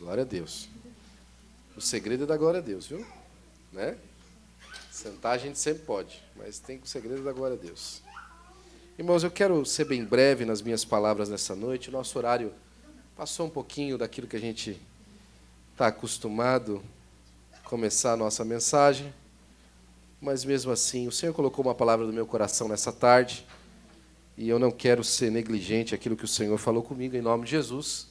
Glória a Deus. O segredo é da glória a Deus, viu? Né? Sentar a gente sempre pode, mas tem o segredo da glória a Deus. Irmãos, eu quero ser bem breve nas minhas palavras nessa noite. O nosso horário passou um pouquinho daquilo que a gente está acostumado a começar a nossa mensagem, mas mesmo assim, o Senhor colocou uma palavra no meu coração nessa tarde, e eu não quero ser negligente àquilo que o Senhor falou comigo, em nome de Jesus.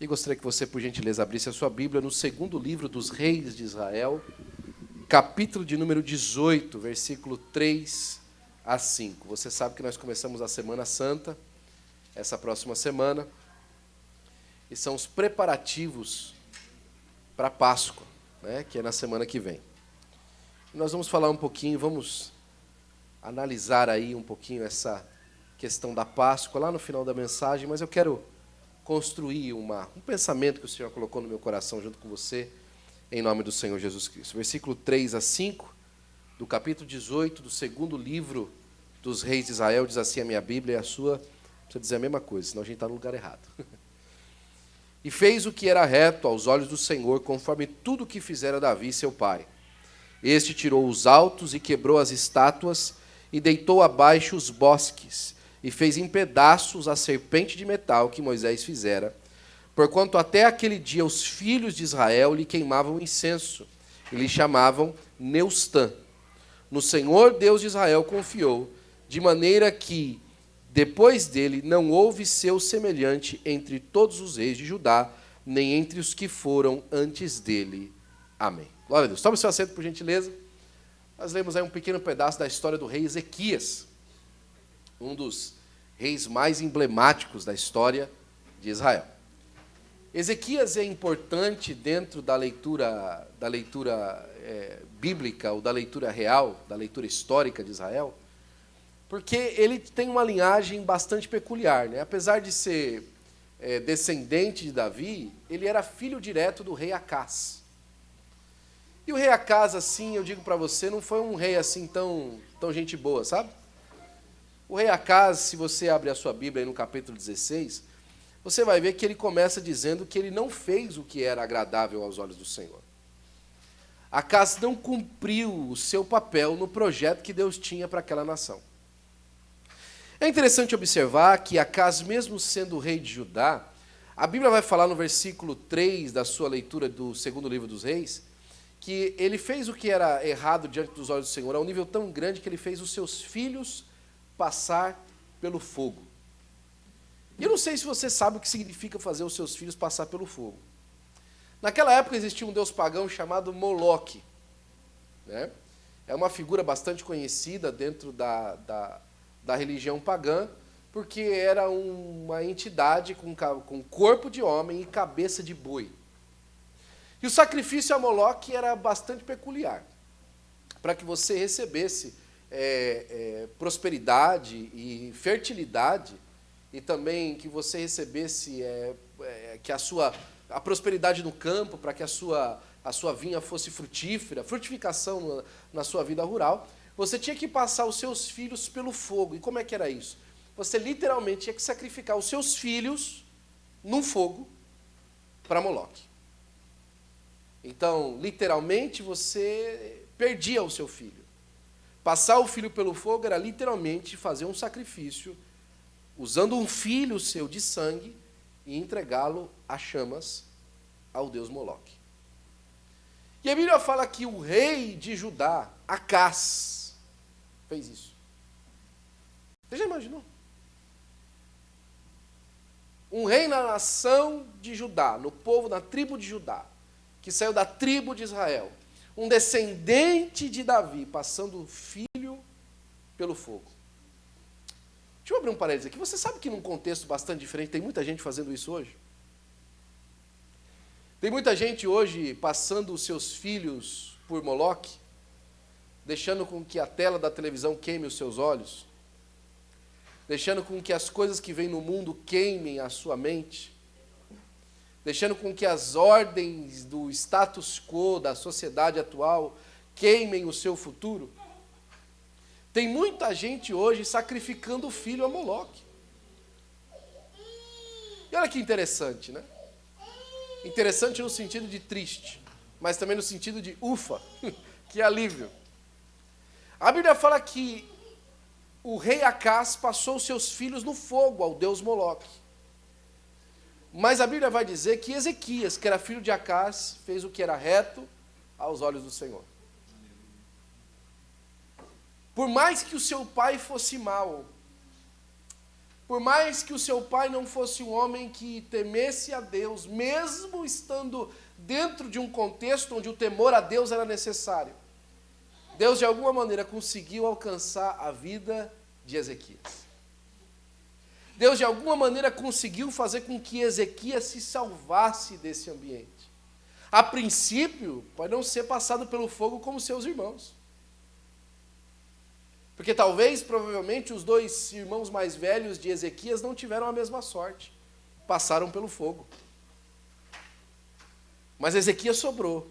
E gostaria que você, por gentileza, abrisse a sua Bíblia no segundo livro dos Reis de Israel, capítulo de número 18, versículo 3 a 5. Você sabe que nós começamos a Semana Santa, essa próxima semana, e são os preparativos para a Páscoa, né, que é na semana que vem. E nós vamos falar um pouquinho, vamos analisar aí um pouquinho essa questão da Páscoa lá no final da mensagem, mas eu quero construir um pensamento que o Senhor colocou no meu coração junto com você, em nome do Senhor Jesus Cristo. Versículo 3 a 5, do capítulo 18, do segundo livro dos Reis de Israel, diz assim a minha Bíblia, e a sua precisa dizer a mesma coisa, senão a gente está no lugar errado. E fez o que era reto aos olhos do Senhor, conforme tudo o que fizera Davi, seu pai. Este tirou os altos e quebrou as estátuas, e deitou abaixo os bosques, e fez em pedaços a serpente de metal que Moisés fizera, porquanto até aquele dia os filhos de Israel lhe queimavam incenso, e lhe chamavam Neustã. No Senhor Deus de Israel confiou, de maneira que, depois dele, não houve seu semelhante entre todos os reis de Judá, nem entre os que foram antes dele. Amém. Glória a Deus. Tome seu assento, por gentileza. Nós lemos aí um pequeno pedaço da história do rei Ezequias, um dos reis mais emblemáticos da história de Israel. Ezequias é importante dentro da leitura bíblica, ou da leitura real, da leitura histórica de Israel, porque ele tem uma linhagem bastante peculiar, né? Apesar de ser descendente de Davi, ele era filho direto do rei Acás. E o rei Acás, assim, eu digo para você, não foi um rei assim tão gente boa, sabe? O rei Acás, se você abre a sua Bíblia aí no capítulo 16, você vai ver que ele começa dizendo que ele não fez o que era agradável aos olhos do Senhor. Acás não cumpriu o seu papel no projeto que Deus tinha para aquela nação. É interessante observar que Acás, mesmo sendo rei de Judá, a Bíblia vai falar no versículo 3 da sua leitura do segundo livro dos Reis, que ele fez o que era errado diante dos olhos do Senhor, a um nível tão grande que ele fez os seus filhos passar pelo fogo. E eu não sei se você sabe o que significa fazer os seus filhos passar pelo fogo. Naquela época existia um deus pagão chamado Moloque, né? É uma figura bastante conhecida dentro da religião pagã, porque era uma entidade com corpo de homem e cabeça de boi. E o sacrifício a Moloque era bastante peculiar, para que você recebesse prosperidade e fertilidade, e também que você recebesse que a prosperidade no campo, para que a sua vinha fosse frutífera, frutificação na sua vida rural, você tinha que passar os seus filhos pelo fogo. E como é que era isso? Você literalmente tinha que sacrificar os seus filhos num fogo para Moloque. Então, literalmente, você perdia o seu filho. Passar o filho pelo fogo era literalmente fazer um sacrifício, usando um filho seu de sangue e entregá-lo a chamas ao deus Moloque. E a Bíblia fala que o rei de Judá, Acás, fez isso. Você já imaginou? Um rei na nação de Judá, no povo, na tribo de Judá, que saiu da tribo de Israel, um descendente de Davi, passando o filho pelo fogo. Deixa eu abrir um parênteses aqui. Você sabe que num contexto bastante diferente, tem muita gente fazendo isso hoje? Tem muita gente hoje passando os seus filhos por Moloque, deixando com que a tela da televisão queime os seus olhos, deixando com que as coisas que vêm no mundo queimem a sua mente, deixando com que as ordens do status quo da sociedade atual queimem o seu futuro. Tem muita gente hoje sacrificando o filho a Moloque. E olha que interessante, né? Interessante no sentido de triste, mas também no sentido de ufa, que alívio. A Bíblia fala que o rei Acás passou seus filhos no fogo ao deus Moloque. Mas a Bíblia vai dizer que Ezequias, que era filho de Acás, fez o que era reto aos olhos do Senhor. Por mais que o seu pai fosse mau, por mais que o seu pai não fosse um homem que temesse a Deus, mesmo estando dentro de um contexto onde o temor a Deus era necessário, Deus de alguma maneira conseguiu alcançar a vida de Ezequias. Deus de alguma maneira conseguiu fazer com que Ezequias se salvasse desse ambiente. A princípio, pode não ser passado pelo fogo como seus irmãos. Porque talvez, provavelmente, os 2 irmãos mais velhos de Ezequias não tiveram a mesma sorte. Passaram pelo fogo. Mas Ezequias sobrou.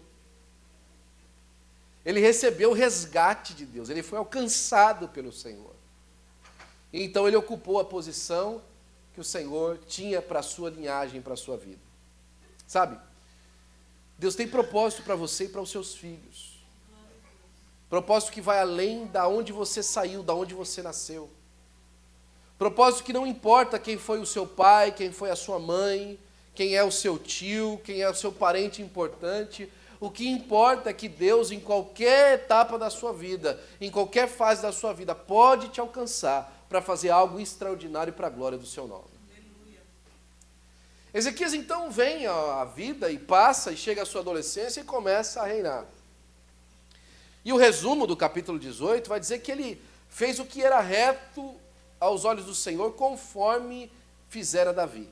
Ele recebeu o resgate de Deus. Ele foi alcançado pelo Senhor. E então ele ocupou a posição que o Senhor tinha para a sua linhagem, para a sua vida. Sabe? Deus tem propósito para você e para os seus filhos. Propósito que vai além da onde você saiu, da onde você nasceu. Propósito que não importa quem foi o seu pai, quem foi a sua mãe, quem é o seu tio, quem é o seu parente importante. O que importa é que Deus, em qualquer etapa da sua vida, em qualquer fase da sua vida, pode te alcançar para fazer algo extraordinário para a glória do seu nome. Aleluia. Ezequias então vem à vida e passa e chega à sua adolescência e começa a reinar. E o resumo do capítulo 18 vai dizer que ele fez o que era reto aos olhos do Senhor, conforme fizera Davi.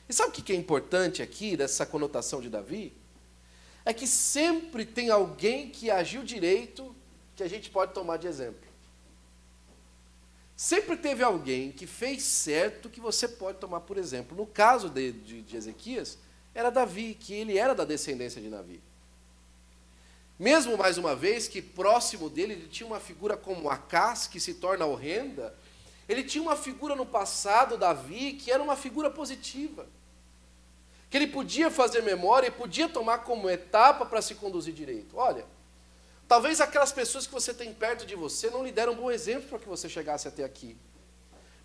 E sabe o que é importante aqui, dessa conotação de Davi? É que sempre tem alguém que agiu direito, que a gente pode tomar de exemplo. Sempre teve alguém que fez certo, que você pode tomar por exemplo. No caso de Ezequias, era Davi, que ele era da descendência de Davi. Mesmo, mais uma vez, que próximo dele ele tinha uma figura como Acás, que se torna horrenda, ele tinha uma figura no passado, Davi, que era uma figura positiva. Que ele podia fazer memória e podia tomar como etapa para se conduzir direito. Olha, talvez aquelas pessoas que você tem perto de você não lhe deram um bom exemplo para que você chegasse até aqui.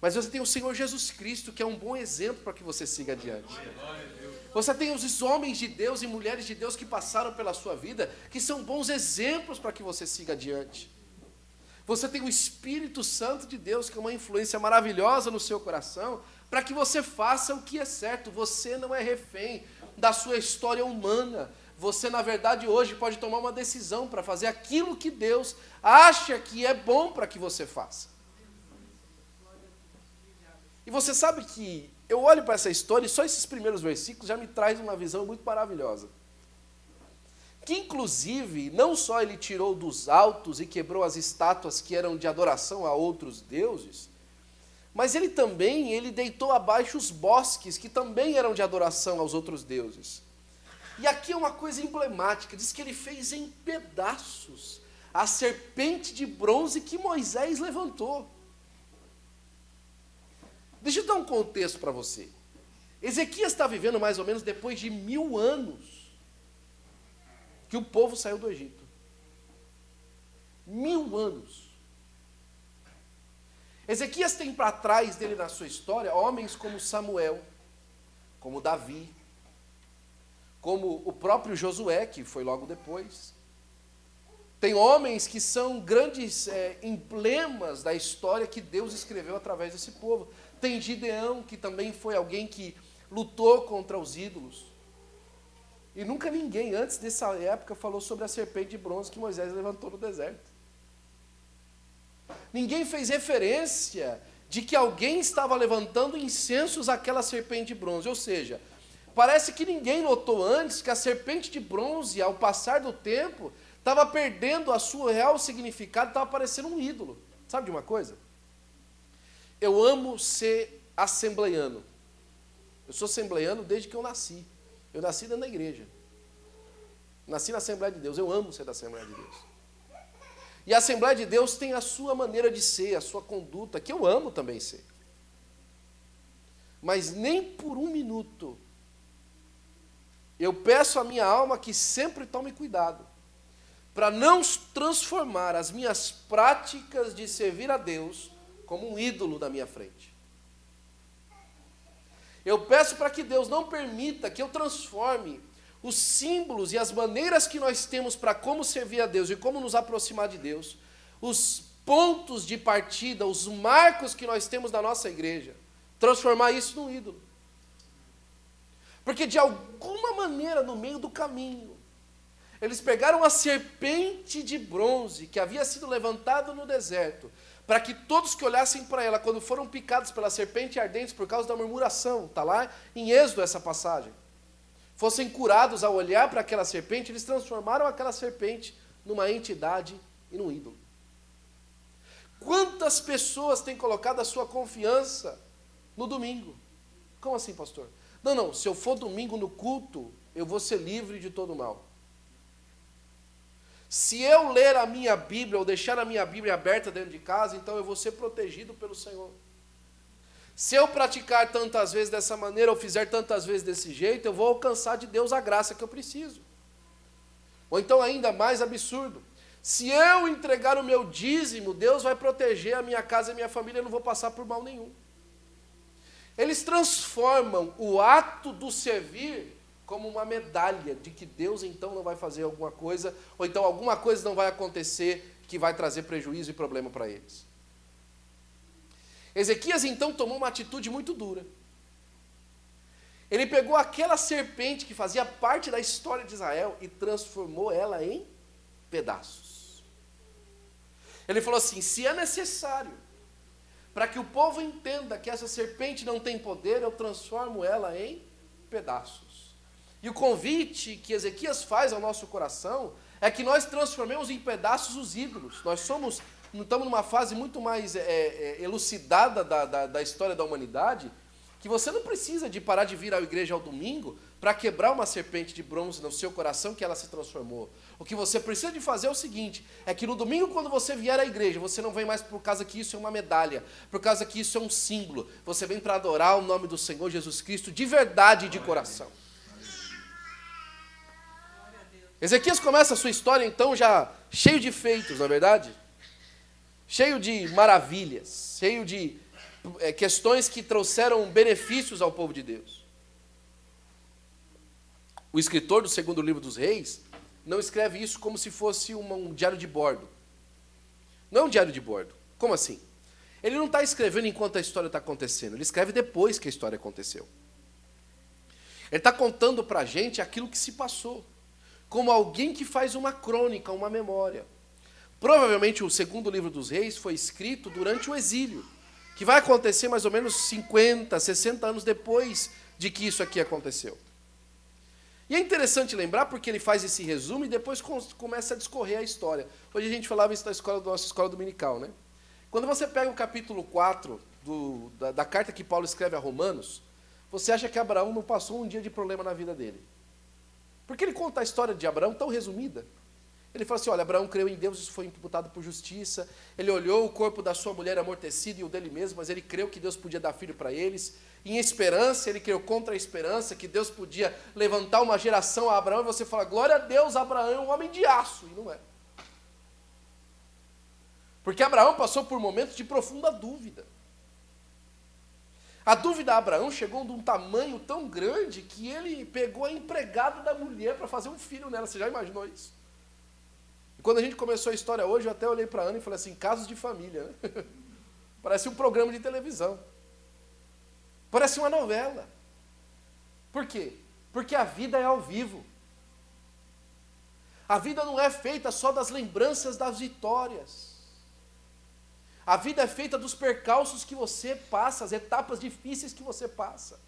Mas você tem o Senhor Jesus Cristo, que é um bom exemplo para que você siga adiante. Você tem os homens de Deus e mulheres de Deus que passaram pela sua vida, que são bons exemplos para que você siga adiante. Você tem o Espírito Santo de Deus, que é uma influência maravilhosa no seu coração, para que você faça o que é certo. Você não é refém da sua história humana. Você, na verdade, hoje pode tomar uma decisão para fazer aquilo que Deus acha que é bom para que você faça. E você sabe que eu olho para essa história e só esses primeiros versículos já me traz uma visão muito maravilhosa. Que, inclusive, não só ele tirou dos altos e quebrou as estátuas que eram de adoração a outros deuses, mas ele também deitou abaixo os bosques que também eram de adoração aos outros deuses. E aqui é uma coisa emblemática, diz que ele fez em pedaços a serpente de bronze que Moisés levantou. Deixa eu dar um contexto para você. Ezequias está vivendo mais ou menos depois de 1000 anos que o povo saiu do Egito. 1000 anos. Ezequias tem para trás dele na sua história homens como Samuel, como Davi, como o próprio Josué, que foi logo depois. Tem homens que são grandes emblemas da história que Deus escreveu através desse povo. Tem Gideão, que também foi alguém que lutou contra os ídolos. E nunca ninguém, antes dessa época, falou sobre a serpente de bronze que Moisés levantou no deserto. Ninguém fez referência de que alguém estava levantando incensos àquela serpente de bronze. Ou seja, parece que ninguém notou antes que a serpente de bronze, ao passar do tempo, estava perdendo a sua real significado, estava parecendo um ídolo. Sabe de uma coisa? Eu amo ser assembleiano. Eu sou assembleiano desde que eu nasci. Eu nasci dentro da igreja. Nasci na Assembleia de Deus. Eu amo ser da Assembleia de Deus. E a Assembleia de Deus tem a sua maneira de ser, a sua conduta, que eu amo também ser. Mas nem por um minuto Eu peço à minha alma que sempre tome cuidado, para não transformar as minhas práticas de servir a Deus como um ídolo na minha frente. Eu peço para que Deus não permita que eu transforme os símbolos e as maneiras que nós temos para como servir a Deus e como nos aproximar de Deus, os pontos de partida, os marcos que nós temos na nossa igreja, transformar isso num ídolo. Porque de alguma maneira, no meio do caminho, eles pegaram a serpente de bronze que havia sido levantada no deserto, para que todos que olhassem para ela, quando foram picados pela serpente ardente por causa da murmuração, está lá em Êxodo essa passagem, fossem curados ao olhar para aquela serpente, eles transformaram aquela serpente numa entidade e num ídolo. Quantas pessoas têm colocado a sua confiança no domingo? Como assim, pastor? Não, se eu for domingo no culto, eu vou ser livre de todo mal. Se eu ler a minha Bíblia, ou deixar a minha Bíblia aberta dentro de casa, então eu vou ser protegido pelo Senhor. Se eu praticar tantas vezes dessa maneira, ou fizer tantas vezes desse jeito, eu vou alcançar de Deus a graça que eu preciso. Ou então, ainda mais absurdo, se eu entregar o meu dízimo, Deus vai proteger a minha casa e a minha família, eu não vou passar por mal nenhum. Eles transformam o ato do servir como uma medalha de que Deus então não vai fazer alguma coisa, ou então alguma coisa não vai acontecer que vai trazer prejuízo e problema para eles. Ezequias então tomou uma atitude muito dura. Ele pegou aquela serpente que fazia parte da história de Israel e transformou ela em pedaços. Ele falou assim: se é necessário para que o povo entenda que essa serpente não tem poder, eu transformo ela em pedaços. E o convite que Ezequias faz ao nosso coração é que nós transformemos em pedaços os ídolos. Nós estamos numa fase muito mais elucidada da história da humanidade, que você não precisa de parar de vir à igreja ao domingo para quebrar uma serpente de bronze no seu coração que ela se transformou. O que você precisa de fazer é o seguinte, é que no domingo quando você vier à igreja, você não vem mais por causa que isso é uma medalha, por causa que isso é um símbolo, você vem para adorar o nome do Senhor Jesus Cristo de verdade e de coração. Ezequias começa a sua história então já cheio de feitos, não é verdade? Cheio de maravilhas, cheio de questões que trouxeram benefícios ao povo de Deus. O escritor do segundo livro dos Reis não escreve isso como se fosse um diário de bordo. Não é um diário de bordo. Como assim? Ele não está escrevendo enquanto a história está acontecendo, ele escreve depois que a história aconteceu. Ele está contando para a gente aquilo que se passou, como alguém que faz uma crônica, uma memória. Provavelmente o segundo livro dos Reis foi escrito durante o exílio, que vai acontecer mais ou menos 50, 60 anos depois de que isso aqui aconteceu. E é interessante lembrar porque ele faz esse resumo e depois começa a discorrer a história. Hoje a gente falava isso na nossa escola dominical, né? Quando você pega o capítulo 4 da carta que Paulo escreve a Romanos, você acha que Abraão não passou um dia de problema na vida dele. Porque ele conta a história de Abraão tão resumida. Ele fala assim, olha, Abraão creu em Deus, isso foi imputado por justiça, ele olhou o corpo da sua mulher amortecido e o dele mesmo, mas ele creu que Deus podia dar filho para eles, em esperança, ele creu contra a esperança, que Deus podia levantar uma geração a Abraão, e você fala, glória a Deus, Abraão é um homem de aço, e não é. Porque Abraão passou por momentos de profunda dúvida. A dúvida a Abraão chegou de um tamanho tão grande que ele pegou a empregada da mulher para fazer um filho nela, você já imaginou isso? Quando a gente começou a história hoje, eu até olhei para a Ana e falei assim, casos de família, né? Parece um programa de televisão. Parece uma novela. Por quê? Porque a vida é ao vivo. A vida não é feita só das lembranças das vitórias. A vida é feita dos percalços que você passa, as etapas difíceis que você passa.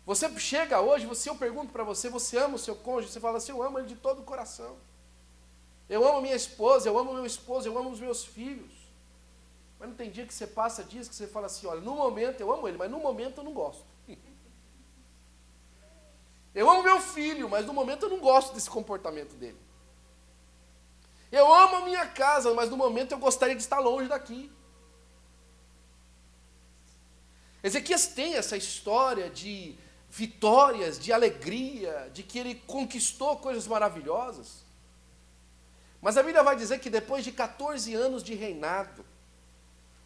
Você chega hoje, eu pergunto para você, você ama o seu cônjuge? Você fala assim, eu amo ele de todo o coração. Eu amo minha esposa, eu amo meu esposo, eu amo os meus filhos. Mas não tem dia que você passa dias que você fala assim, olha, no momento eu amo ele, mas no momento eu não gosto. Eu amo meu filho, mas no momento eu não gosto desse comportamento dele. Eu amo a minha casa, mas no momento eu gostaria de estar longe daqui. Ezequias tem essa história de vitórias, de alegria, de que ele conquistou coisas maravilhosas. Mas a Bíblia vai dizer que depois de 14 anos de reinado,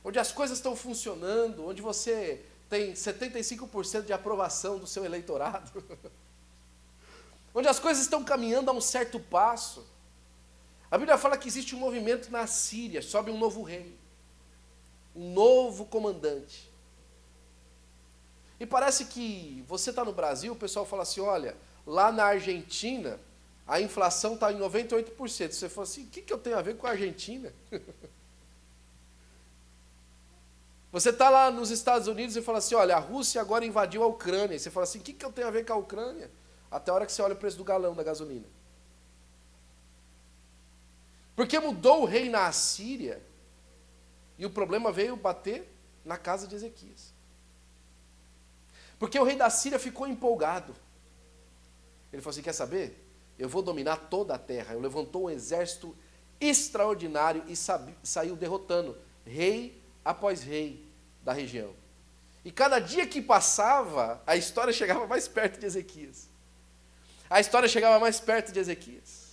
onde as coisas estão funcionando, onde você tem 75% de aprovação do seu eleitorado, onde as coisas estão caminhando a um certo passo, a Bíblia fala que existe um movimento na Síria, sobe um novo rei, um novo comandante. E parece que você está no Brasil, o pessoal fala assim, olha, lá na Argentina, a inflação está em 98%. Você fala assim, o que eu tenho a ver com a Argentina? Você está lá nos Estados Unidos e fala assim, olha, a Rússia agora invadiu a Ucrânia. E você fala assim, o que eu tenho a ver com a Ucrânia? Até a hora que você olha o preço do galão da gasolina. Porque mudou o rei na Assíria e o problema veio bater na casa de Ezequias. Porque o rei da Síria ficou empolgado. Ele falou assim, quer saber? Eu vou dominar toda a terra. Ele levantou um exército extraordinário e saiu derrotando rei após rei da região. E cada dia que passava, a história chegava mais perto de Ezequias. A história chegava mais perto de Ezequias.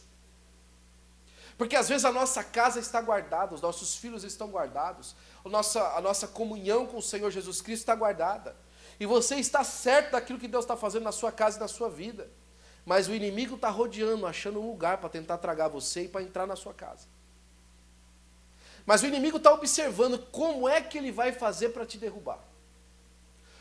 Porque às vezes a nossa casa está guardada, os nossos filhos estão guardados, a nossa comunhão com o Senhor Jesus Cristo está guardada. E você está certo daquilo que Deus está fazendo na sua casa e na sua vida. Mas o inimigo está rodeando, achando um lugar para tentar tragar você e para entrar na sua casa. Mas o inimigo está observando como é que ele vai fazer para te derrubar.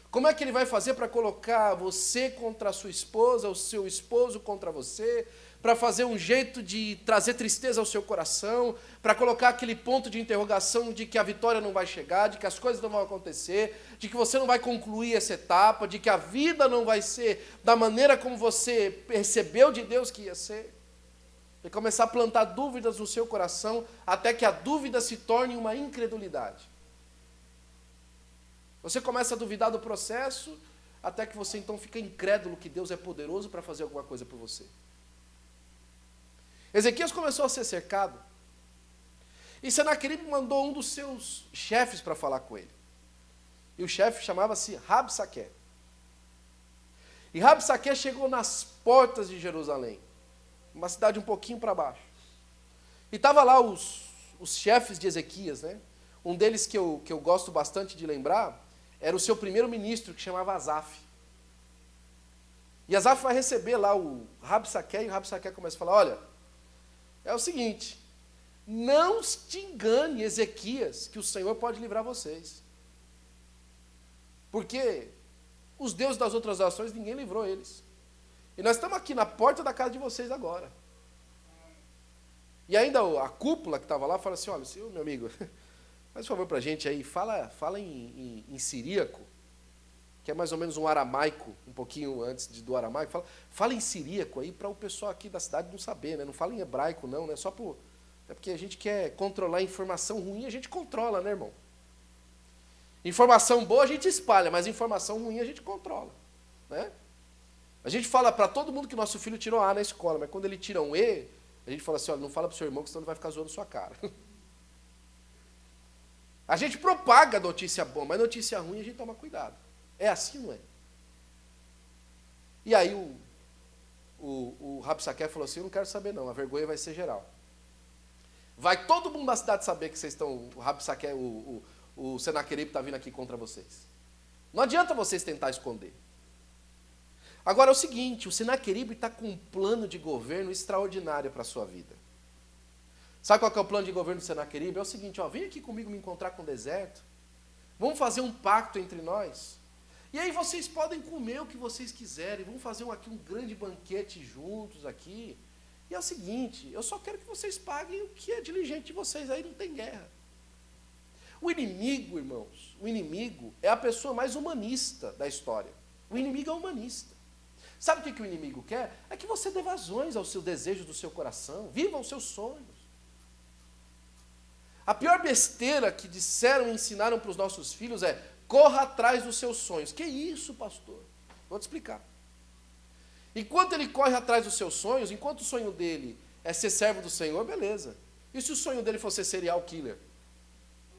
Como é que ele vai fazer para colocar você contra a sua esposa, o seu esposo contra você, para fazer um jeito de trazer tristeza ao seu coração, para colocar aquele ponto de interrogação de que a vitória não vai chegar, de que as coisas não vão acontecer, de que você não vai concluir essa etapa, de que a vida não vai ser da maneira como você percebeu de Deus que ia ser. E começar a plantar dúvidas no seu coração, até que a dúvida se torne uma incredulidade. Você começa a duvidar do processo, até que você então fica incrédulo que Deus é poderoso para fazer alguma coisa por você. Ezequias começou a ser cercado, e Senaqueribe mandou um dos seus chefes para falar com ele. E o chefe chamava-se Rabsaqué. E Rabsaqué chegou nas portas de Jerusalém, uma cidade um pouquinho para baixo. E estava lá os chefes de Ezequias, né? Um deles que eu gosto bastante de lembrar era o seu primeiro-ministro, que chamava Asaf. E Asaf vai receber lá o Rabsaqué, e o Rabsaqué começa a falar, olha, é o seguinte, não te engane, Ezequias, que o Senhor pode livrar vocês. Porque os deuses das outras nações, ninguém livrou eles. E nós estamos aqui na porta da casa de vocês agora. E ainda a cúpula que estava lá fala assim, olha, senhor, meu amigo, faz um favor para a gente aí, fala em siríaco, que é mais ou menos um aramaico, um pouquinho antes do aramaico, fala em siríaco aí para o pessoal aqui da cidade não saber, né? Não fala em hebraico não, né? É porque a gente quer controlar informação ruim, a gente controla, né, irmão? Informação boa a gente espalha, mas informação ruim a gente controla, né? A gente fala para todo mundo que nosso filho tirou A na escola, mas quando ele tira um E, a gente fala assim, olha, não fala para o seu irmão que senão ele vai ficar zoando sua cara. A gente propaga notícia boa, mas notícia ruim a gente toma cuidado. É assim, não é? E aí o Rabsaqué falou assim, eu não quero saber não, a vergonha vai ser geral. Vai todo mundo da cidade saber que vocês estão, o Rabsaqué, o Senaqueribe está vindo aqui contra vocês. Não adianta vocês tentar esconder. Agora é o seguinte, o Senaqueribe está com um plano de governo extraordinário para a sua vida. Sabe qual que é o plano de governo do Senaqueribe? É o seguinte, ó, vem aqui comigo me encontrar com o deserto, vamos fazer um pacto entre nós, e aí vocês podem comer o que vocês quiserem, vamos fazer aqui um grande banquete juntos aqui, e é o seguinte, eu só quero que vocês paguem o que é diligente de vocês, aí não tem guerra. O inimigo, irmãos, o inimigo é a pessoa mais humanista da história. O inimigo é humanista. Sabe o que o inimigo quer? É que você dê vazões ao seu desejo do seu coração, viva os seus sonhos. A pior besteira que disseram e ensinaram para os nossos filhos é corra atrás dos seus sonhos. Que isso, pastor? Vou te explicar. Enquanto ele corre atrás dos seus sonhos, enquanto o sonho dele é ser servo do Senhor, beleza. E se o sonho dele for ser serial killer?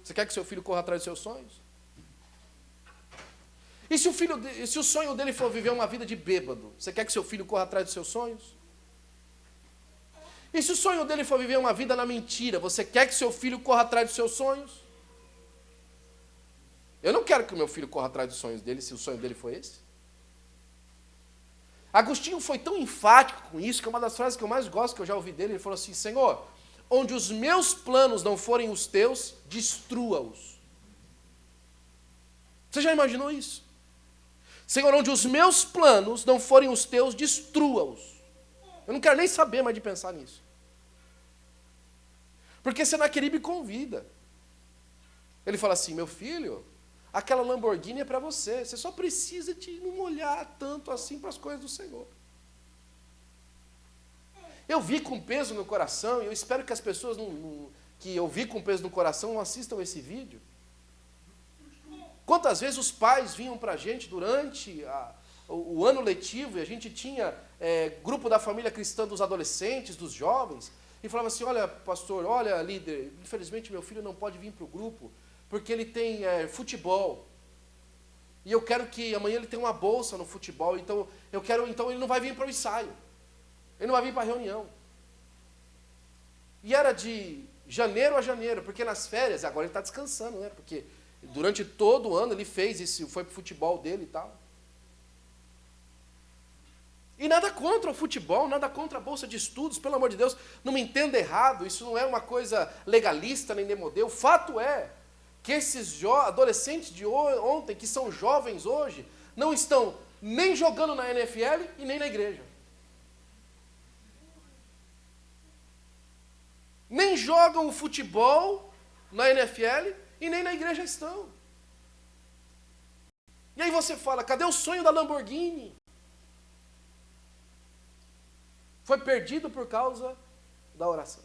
Você quer que seu filho corra atrás dos seus sonhos? E se o sonho dele for viver uma vida de bêbado, você quer que seu filho corra atrás dos seus sonhos? E se o sonho dele for viver uma vida na mentira, você quer que seu filho corra atrás dos seus sonhos? Eu não quero que o meu filho corra atrás dos sonhos dele, se o sonho dele for esse. Agostinho foi tão enfático com isso, que é uma das frases que eu mais gosto, que eu já ouvi dele. Ele falou assim: Senhor, onde os meus planos não forem os teus, destrua-os. Você já imaginou isso? Senhor, onde os meus planos não forem os teus, destrua-os. Eu não quero nem saber mais de pensar nisso. Porque Senaqueribe convida. Ele fala assim: meu filho, aquela Lamborghini é para você. Você só precisa de não olhar tanto assim para as coisas do Senhor. Eu vi com peso no coração, e eu espero que as pessoas que eu vi com peso no coração não assistam esse vídeo. Quantas vezes os pais vinham para a gente durante o ano letivo, e a gente tinha grupo da família cristã dos adolescentes, dos jovens, e falava assim: olha, pastor, olha, líder, infelizmente meu filho não pode vir para o grupo, porque ele tem futebol. E eu quero que amanhã ele tenha uma bolsa no futebol, então ele não vai vir para o ensaio. Ele não vai vir para a reunião. E era de janeiro a janeiro, porque nas férias, agora ele está descansando, né? Porque durante todo o ano ele fez isso, foi para o futebol dele e tal. E nada contra o futebol, nada contra a bolsa de estudos, pelo amor de Deus, não me entenda errado, isso não é uma coisa legalista nem demodê. O fato é que esses adolescentes de ontem, que são jovens hoje, não estão nem jogando na NFL e nem na igreja. Nem jogam o futebol na NFL e nem na igreja estão. E aí você fala: cadê o sonho da Lamborghini? Foi perdido por causa da oração.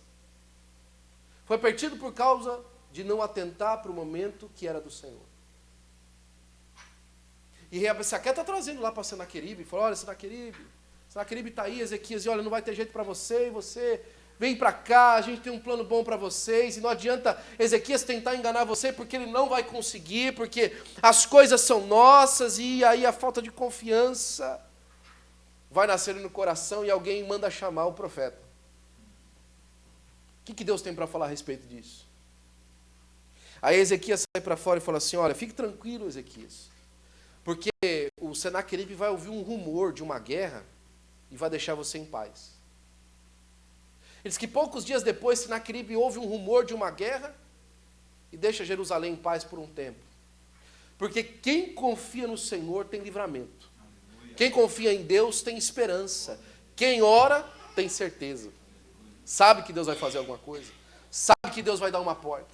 Foi perdido por causa de não atentar para o momento que era do Senhor. E Rabsaqué está trazendo lá para Senaqueribe, falou: olha, Senaqueribe está aí, Ezequias, e olha, não vai ter jeito para você, e você vem para cá, a gente tem um plano bom para vocês, e não adianta Ezequias tentar enganar você, porque ele não vai conseguir, porque as coisas são nossas, e aí a falta de confiança vai nascer no coração, e alguém manda chamar o profeta. O que Deus tem para falar a respeito disso? Aí Ezequias sai para fora e fala assim: olha, fique tranquilo, Ezequias, porque o Senaqueribe vai ouvir um rumor de uma guerra e vai deixar você em paz. Ele diz que poucos dias depois, Senaqueribe ouve um rumor de uma guerra e deixa Jerusalém em paz por um tempo. Porque quem confia no Senhor tem livramento. Quem confia em Deus tem esperança. Quem ora tem certeza. Sabe que Deus vai fazer alguma coisa. Sabe que Deus vai dar uma porta.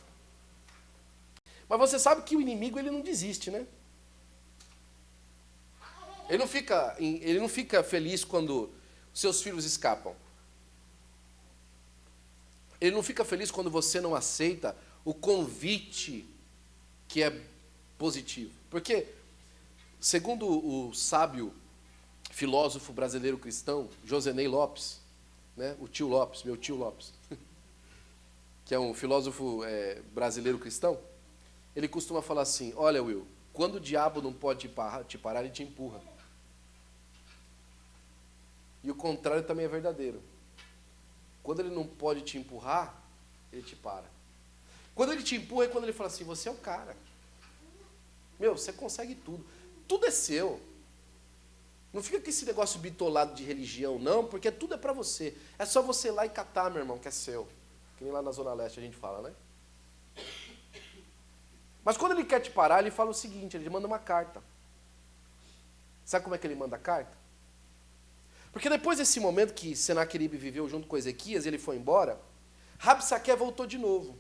Mas você sabe que o inimigo ele não desiste, né? Ele não fica feliz quando seus filhos escapam. Ele não fica feliz quando você não aceita o convite que é positivo. Porque, segundo o sábio filósofo brasileiro cristão, Josenei Lopes, né, o tio Lopes, meu tio Lopes, que é um filósofo brasileiro cristão, ele costuma falar assim: olha, Will, quando o diabo não pode te parar, ele te empurra. E o contrário também é verdadeiro. Quando ele não pode te empurrar, ele te para. Quando ele te empurra é quando ele fala assim: você é o cara. Meu, você consegue tudo. Tudo é seu. Não fica com esse negócio bitolado de religião, não, porque tudo é para você. É só você ir lá e catar, meu irmão, que é seu. Que nem lá na Zona Leste a gente fala, né? Mas quando ele quer te parar, ele fala o seguinte: ele manda uma carta. Sabe como é que ele manda a carta? Porque depois desse momento que Senaqueribe viveu junto com Ezequias, ele foi embora, Rabsaqué voltou de novo.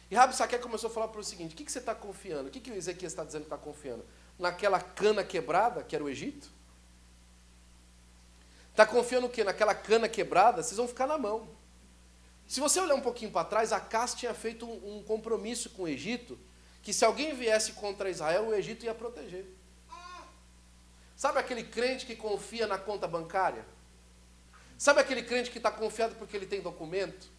E Rabsaqué começou a falar para o seguinte: o que você está confiando? O que o Ezequias está dizendo que está confiando? Naquela cana quebrada, que era o Egito? Está confiando o quê? Naquela cana quebrada? Vocês vão ficar na mão. Se você olhar um pouquinho para trás, Acás tinha feito um compromisso com o Egito, que se alguém viesse contra Israel, o Egito ia proteger. Sabe aquele crente que confia na conta bancária? Sabe aquele crente que está confiado porque ele tem documento?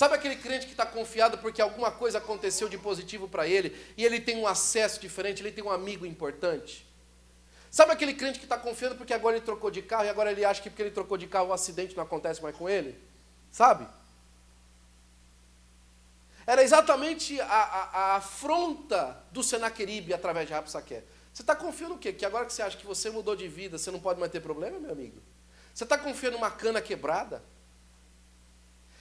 Sabe aquele crente que está confiado porque alguma coisa aconteceu de positivo para ele e ele tem um acesso diferente, ele tem um amigo importante? Sabe aquele crente que está confiando porque agora ele trocou de carro e agora ele acha que porque ele trocou de carro o acidente não acontece mais com ele? Sabe? Era exatamente a afronta do Senaqueribe através de Rabsaque. Você está confiando o quê? Que agora que você acha que você mudou de vida, você não pode mais ter problema, meu amigo? Você está confiando numa cana quebrada?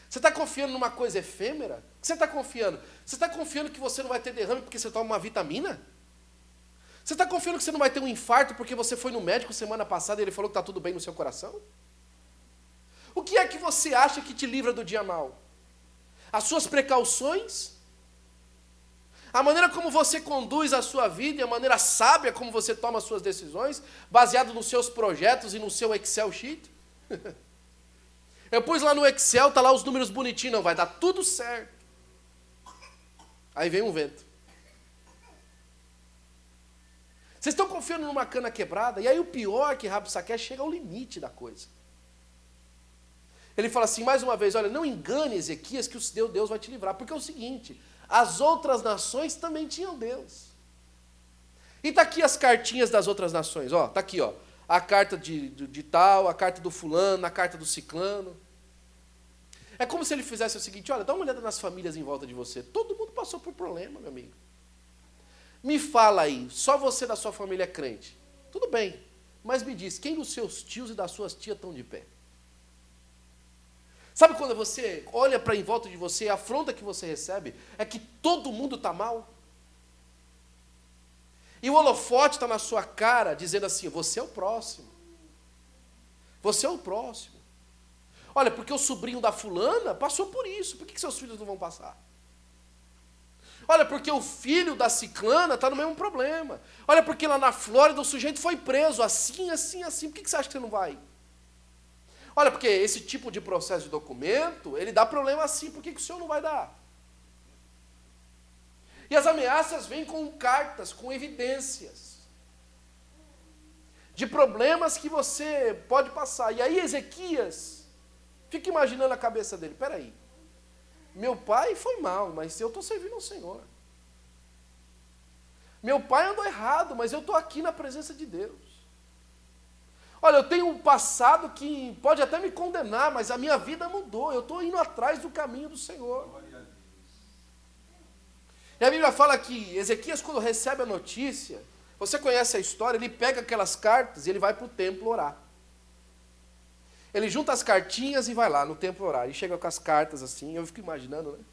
Você está confiando numa coisa efêmera? O que você está confiando? Você está confiando que você não vai ter derrame porque você toma uma vitamina? Você está confiando que você não vai ter um infarto porque você foi no médico semana passada e ele falou que está tudo bem no seu coração? O que é que você acha que te livra do dia mau? As suas precauções? A maneira como você conduz a sua vida e a maneira sábia como você toma as suas decisões, baseado nos seus projetos e no seu Excel sheet? Eu pus lá no Excel, tá lá os números bonitinhos, não, vai dar tudo certo. Aí vem um vento. Vocês estão confiando numa cana quebrada? E aí o pior é que Rabsaque chega ao limite da coisa. Ele fala assim, mais uma vez, olha, não engane Ezequias que o Deus vai te livrar. Porque é o seguinte, as outras nações também tinham Deus. E está aqui as cartinhas das outras nações, ó, está aqui, ó. A carta de tal, a carta do fulano, a carta do ciclano. É como se ele fizesse o seguinte, olha, dá uma olhada nas famílias em volta de você. Todo mundo passou por problema, meu amigo. Me fala aí, só você da sua família é crente. Tudo bem, mas me diz, quem dos seus tios e das suas tias estão de pé? Sabe quando você olha para em volta de você, a afronta que você recebe é que todo mundo está mal? E o holofote está na sua cara, dizendo assim, você é o próximo. Você é o próximo. Olha, porque o sobrinho da fulana passou por isso, por que seus filhos não vão passar? Olha, porque o filho da ciclana está no mesmo problema. Olha, porque lá na Flórida o sujeito foi preso, assim, assim, assim, por que você acha que você não vai? Olha, porque esse tipo de processo de documento, ele dá problema assim, por que o senhor não vai dar? E as ameaças vêm com cartas, com evidências de problemas que você pode passar. E aí Ezequias fica imaginando a cabeça dele, peraí, meu pai foi mal, mas eu estou servindo ao Senhor. Meu pai andou errado, mas eu estou aqui na presença de Deus. Olha, eu tenho um passado que pode até me condenar, mas a minha vida mudou, eu estou indo atrás do caminho do Senhor. E a Bíblia fala que Ezequias, quando recebe a notícia, você conhece a história, ele pega aquelas cartas e ele vai para o templo orar. Ele junta as cartinhas e vai lá no templo orar. E chega com as cartas assim, eu fico imaginando, né?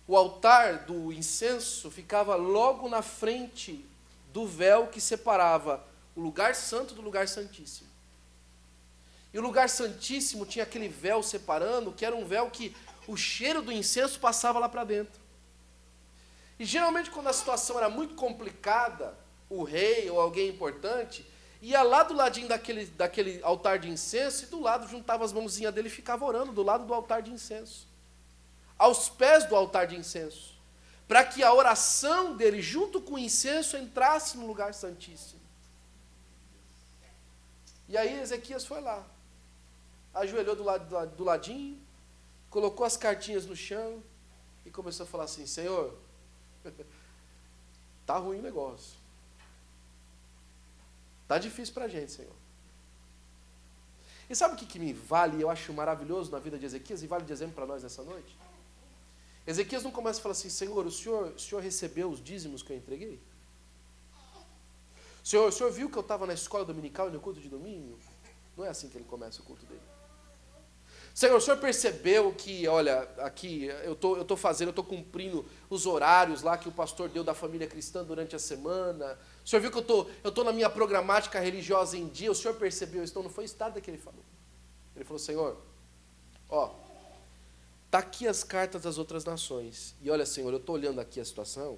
O altar do incenso ficava logo na frente do véu que separava o lugar santo do lugar santíssimo. E o lugar santíssimo tinha aquele véu separando, que era um véu que o cheiro do incenso passava lá para dentro. E geralmente quando a situação era muito complicada, o rei ou alguém importante ia lá do ladinho daquele altar de incenso e do lado juntava as mãozinhas dele e ficava orando do lado do altar de incenso. Aos pés do altar de incenso. Para que a oração dele junto com o incenso entrasse no lugar santíssimo. E aí Ezequias foi lá. Ajoelhou do ladinho, colocou as cartinhas no chão e começou a falar assim, Senhor, tá ruim o negócio. Tá difícil para a gente, Senhor. E sabe o que me vale, eu acho maravilhoso na vida de Ezequias, e vale de exemplo para nós nessa noite? Ezequias não começa a falar assim, Senhor, o senhor recebeu os dízimos que eu entreguei? O senhor viu que eu estava na escola dominical e no culto de domingo? Não é assim que ele começa o culto dele. Senhor, o senhor percebeu que, olha, aqui eu estou cumprindo os horários lá que o pastor deu da família cristã durante a semana. O senhor viu que eu estou na minha programática religiosa em dia, o senhor percebeu isso? Então não foi isso nada que ele falou. Ele falou, Senhor, ó, está aqui as cartas das outras nações. E olha, Senhor, eu estou olhando aqui a situação.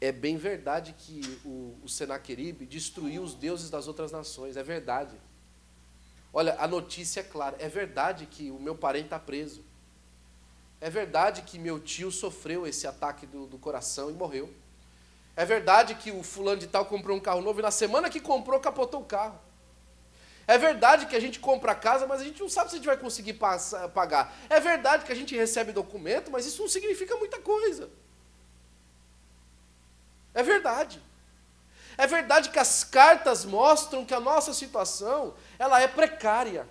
É bem verdade que o Senaqueribe destruiu os deuses das outras nações. É verdade. Olha, a notícia é clara. É verdade que o meu parente está preso. É verdade que meu tio sofreu esse ataque do coração e morreu. É verdade que o fulano de tal comprou um carro novo e na semana que comprou, capotou o carro. É verdade que a gente compra a casa, mas a gente não sabe se a gente vai conseguir pagar. É verdade que a gente recebe documento, mas isso não significa muita coisa. É verdade. É verdade que as cartas mostram que a nossa situação, ela é precária.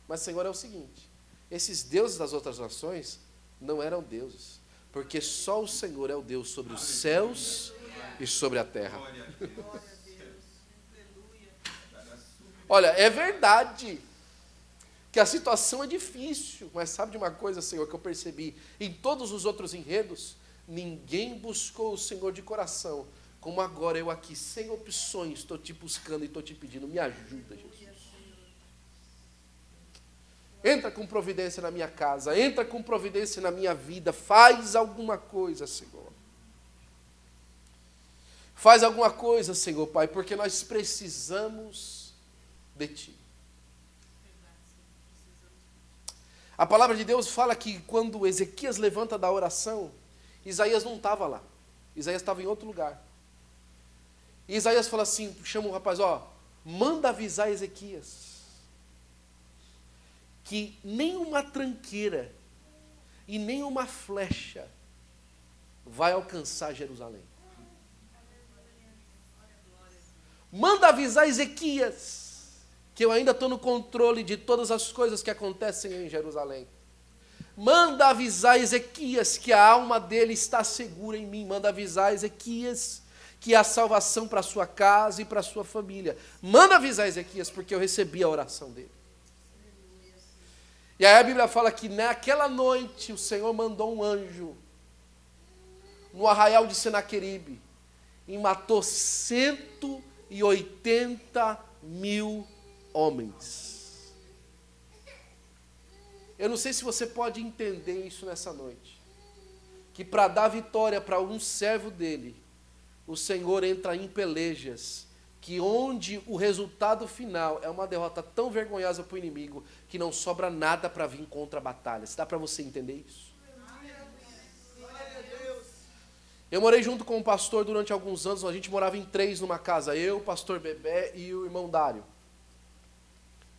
Mas, Senhor, é o seguinte, esses deuses das outras nações não eram deuses, porque só o Senhor é o Deus sobre os céus e sobre a terra. Olha, é verdade que a situação é difícil, mas sabe de uma coisa, Senhor, que eu percebi? Em todos os outros enredos, ninguém buscou o Senhor de coração, como agora eu aqui, sem opções, estou te buscando e estou te pedindo, me ajuda, Jesus. Entra com providência na minha casa, entra com providência na minha vida, faz alguma coisa, Senhor. Faz alguma coisa, Senhor, Pai, porque nós precisamos de Ti. A palavra de Deus fala que quando Ezequias levanta da oração, Isaías não estava lá. Isaías estava em outro lugar. E Isaías fala assim, chama o rapaz, manda avisar Ezequias que nem uma tranqueira e nem uma flecha vai alcançar Jerusalém. Manda avisar Ezequias que eu ainda estou no controle de todas as coisas que acontecem em Jerusalém. Manda avisar Ezequias que a alma dele está segura em mim. Manda avisar Ezequias que há salvação para a sua casa e para a sua família. Manda avisar Ezequias, porque eu recebi a oração dele. E aí a Bíblia fala que naquela noite o Senhor mandou um anjo no arraial de Senaqueribe e matou 180.000 homens. Eu não sei se você pode entender isso nessa noite, que para dar vitória para um servo dele, o Senhor entra em pelejas, que onde o resultado final é uma derrota tão vergonhosa para o inimigo, que não sobra nada para vir contra a batalha. Dá para você entender isso? Eu morei junto com um pastor durante alguns anos, a gente morava em 3 numa casa, eu, o pastor Bebé e o irmão Dário.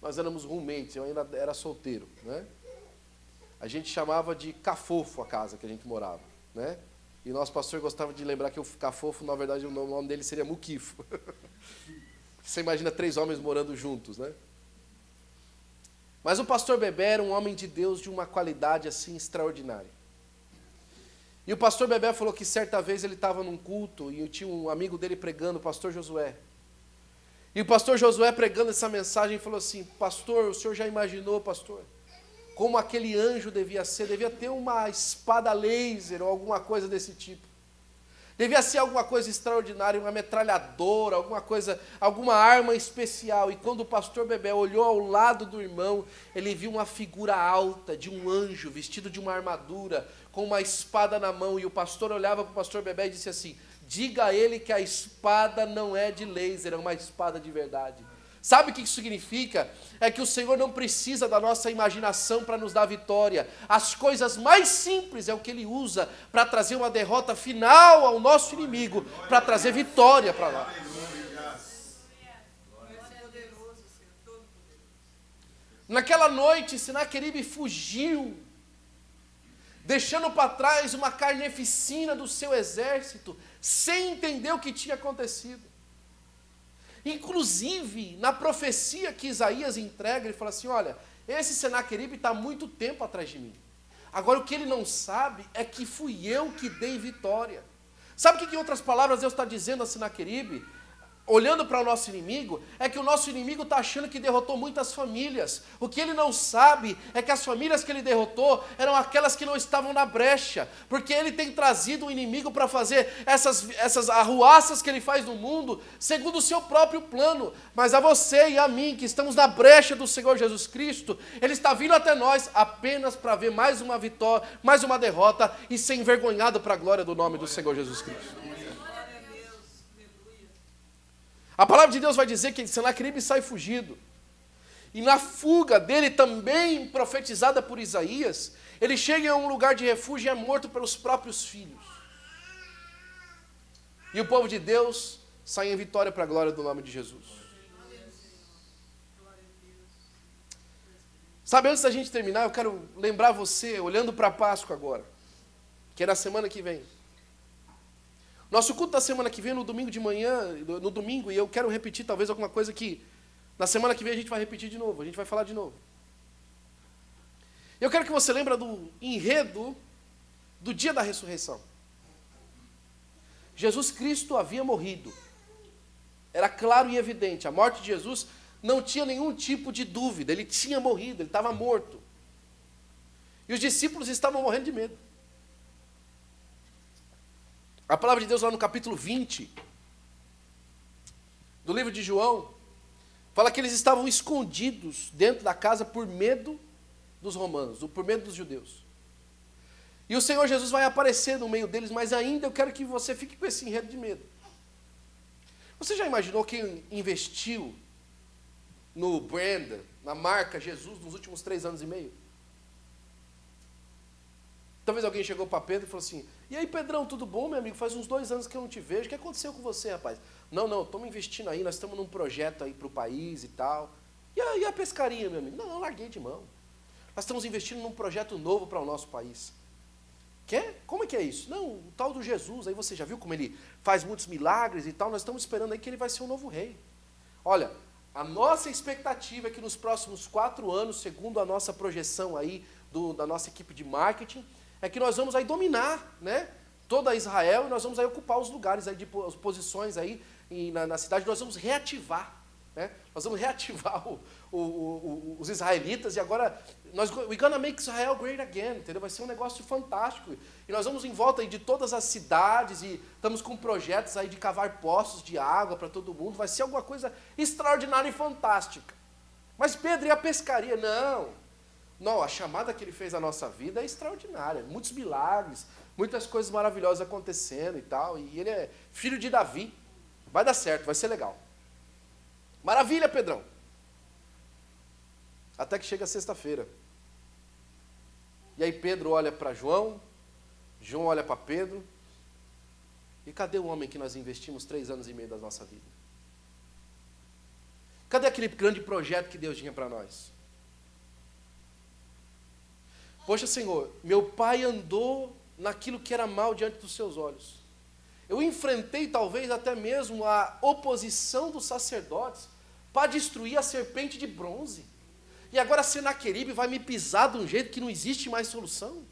Nós éramos roommates, eu ainda era solteiro, né? A gente chamava de Cafofo a casa que a gente morava, né? E nosso pastor gostava de lembrar que o Cafofo, na verdade, o nome dele seria Muquifo. Você imagina 3 homens morando juntos, né? Mas o pastor Bebé era um homem de Deus de uma qualidade assim extraordinária. E o pastor Bebé falou que certa vez ele estava num culto e tinha um amigo dele pregando, o pastor Josué. E o pastor Josué pregando essa mensagem falou assim, pastor, o senhor já imaginou, pastor, como aquele anjo devia ser? Devia ter uma espada laser ou alguma coisa desse tipo. Devia ser alguma coisa extraordinária, uma metralhadora, alguma coisa, alguma arma especial. E quando o pastor Bebé olhou ao lado do irmão, ele viu uma figura alta de um anjo, vestido de uma armadura, com uma espada na mão. E o pastor olhava para o pastor Bebé e disse assim, diga a ele que a espada não é de laser, é uma espada de verdade. Sabe o que isso significa? É que o Senhor não precisa da nossa imaginação para nos dar vitória. As coisas mais simples é o que Ele usa para trazer uma derrota final ao nosso inimigo, para trazer vitória para lá. Naquela noite, Senaqueribe fugiu, deixando para trás uma carneficina do seu exército, sem entender o que tinha acontecido. Inclusive, na profecia que Isaías entrega, ele fala assim, olha, esse Senaqueribe está há muito tempo atrás de mim. Agora, o que ele não sabe é que fui eu que dei vitória. Sabe o que, em outras palavras, Deus está dizendo a Senaqueribe? Olhando para o nosso inimigo, é que o nosso inimigo está achando que derrotou muitas famílias. O que ele não sabe é que as famílias que ele derrotou eram aquelas que não estavam na brecha, porque ele tem trazido o inimigo para fazer essas arruaças que ele faz no mundo, segundo o seu próprio plano. Mas a você e a mim, que estamos na brecha do Senhor Jesus Cristo, ele está vindo até nós apenas para ver mais uma vitória, mais uma derrota e ser envergonhado para a glória do nome do Senhor Jesus Cristo. A palavra de Deus vai dizer que Senaqueribe sai fugido. E na fuga dele, também profetizada por Isaías, ele chega em um lugar de refúgio e é morto pelos próprios filhos. E o povo de Deus sai em vitória para a glória do nome de Jesus. Sabe, antes da gente terminar, eu quero lembrar você, olhando para a Páscoa agora, que é na semana que vem. Nosso culto da semana que vem, no domingo de manhã, no domingo, e eu quero repetir talvez alguma coisa que na semana que vem a gente vai repetir de novo, a gente vai falar de novo. Eu quero que você lembre do enredo do dia da ressurreição. Jesus Cristo havia morrido. Era claro e evidente, a morte de Jesus não tinha nenhum tipo de dúvida, ele tinha morrido, ele estava morto. E os discípulos estavam morrendo de medo. A palavra de Deus lá no capítulo 20, do livro de João, fala que eles estavam escondidos dentro da casa por medo dos romanos, por medo dos judeus. E o Senhor Jesus vai aparecer no meio deles, mas ainda eu quero que você fique com esse enredo de medo. Você já imaginou quem investiu no brand, na marca Jesus, nos últimos 3 anos e meio? Talvez alguém chegou para Pedro e falou assim, e aí Pedrão, tudo bom, meu amigo? Faz uns 2 anos que eu não te vejo, o que aconteceu com você, rapaz? Não, estamos investindo aí, nós estamos num projeto aí para o país e tal. E a pescaria, meu amigo? Não, larguei de mão. Nós estamos investindo num projeto novo para o nosso país. Quer? Como é que é isso? Não, o tal do Jesus, aí você já viu como ele faz muitos milagres e tal, nós estamos esperando aí que ele vai ser o novo rei. Olha, a nossa expectativa é que nos próximos 4 anos, segundo a nossa projeção aí, da nossa equipe de marketing, é que nós vamos aí dominar, né, toda Israel, e nós vamos aí ocupar os lugares aí, as posições aí na cidade, nós vamos reativar, né, nós vamos reativar os israelitas, e agora, we're gonna make Israel great again, entendeu? Vai ser um negócio fantástico, e nós vamos em volta aí de todas as cidades, e estamos com projetos aí de cavar poços de água para todo mundo, vai ser alguma coisa extraordinária e fantástica. Mas Pedro, e a pescaria? Não, a chamada que ele fez à nossa vida é extraordinária, muitos milagres, muitas coisas maravilhosas acontecendo e tal, e ele é filho de Davi, vai dar certo, vai ser legal. Maravilha, Pedrão. Até que chega sexta-feira. E aí Pedro olha para João, João olha para Pedro, e cadê o homem que nós investimos 3 anos e meio da nossa vida? Cadê aquele grande projeto que Deus tinha para nós? Poxa, Senhor, meu pai andou naquilo que era mal diante dos seus olhos. Eu enfrentei talvez até mesmo a oposição dos sacerdotes para destruir a serpente de bronze. E agora Senaqueribe vai me pisar de um jeito que não existe mais solução.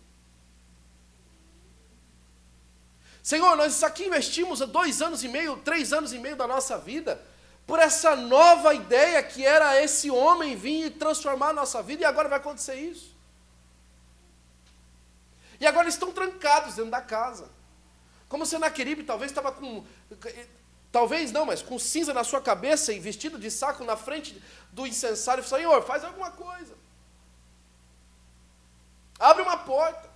Senhor, nós aqui investimos 2 anos e meio, 3 anos e meio da nossa vida por essa nova ideia que era esse homem vir e transformar a nossa vida, e agora vai acontecer isso. E agora eles estão trancados dentro da casa. Como Senaqueribe talvez estava com... Talvez não, mas com cinza na sua cabeça e vestido de saco na frente do incensário, Senhor, faz alguma coisa. Abre uma porta.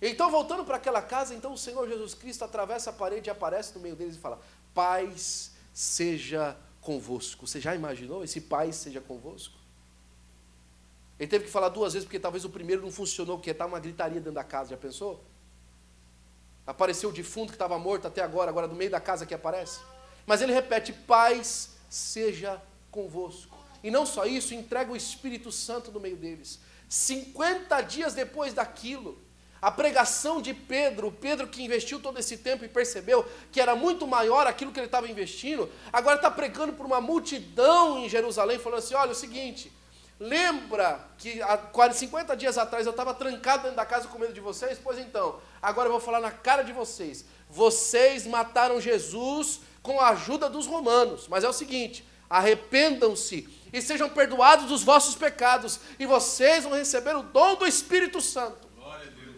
Então, voltando para aquela casa, então o Senhor Jesus Cristo atravessa a parede e aparece no meio deles e fala, paz seja convosco. Você já imaginou esse paz seja convosco? Ele teve que falar 2 vezes, porque talvez o primeiro não funcionou, porque estava uma gritaria dentro da casa, já pensou? Apareceu o defunto que estava morto até agora no meio da casa que aparece. Mas ele repete, paz seja convosco. E não só isso, entrega o Espírito Santo no meio deles. 50 dias depois daquilo, a pregação de Pedro que investiu todo esse tempo e percebeu que era muito maior aquilo que ele estava investindo, agora está pregando para uma multidão em Jerusalém, falando assim, olha, é o seguinte, lembra que há 50 dias atrás eu estava trancado dentro da casa com medo de vocês? Pois então, agora eu vou falar na cara de vocês. Vocês mataram Jesus com a ajuda dos romanos. Mas é o seguinte, arrependam-se e sejam perdoados dos vossos pecados. E vocês vão receber o dom do Espírito Santo. Glória a Deus.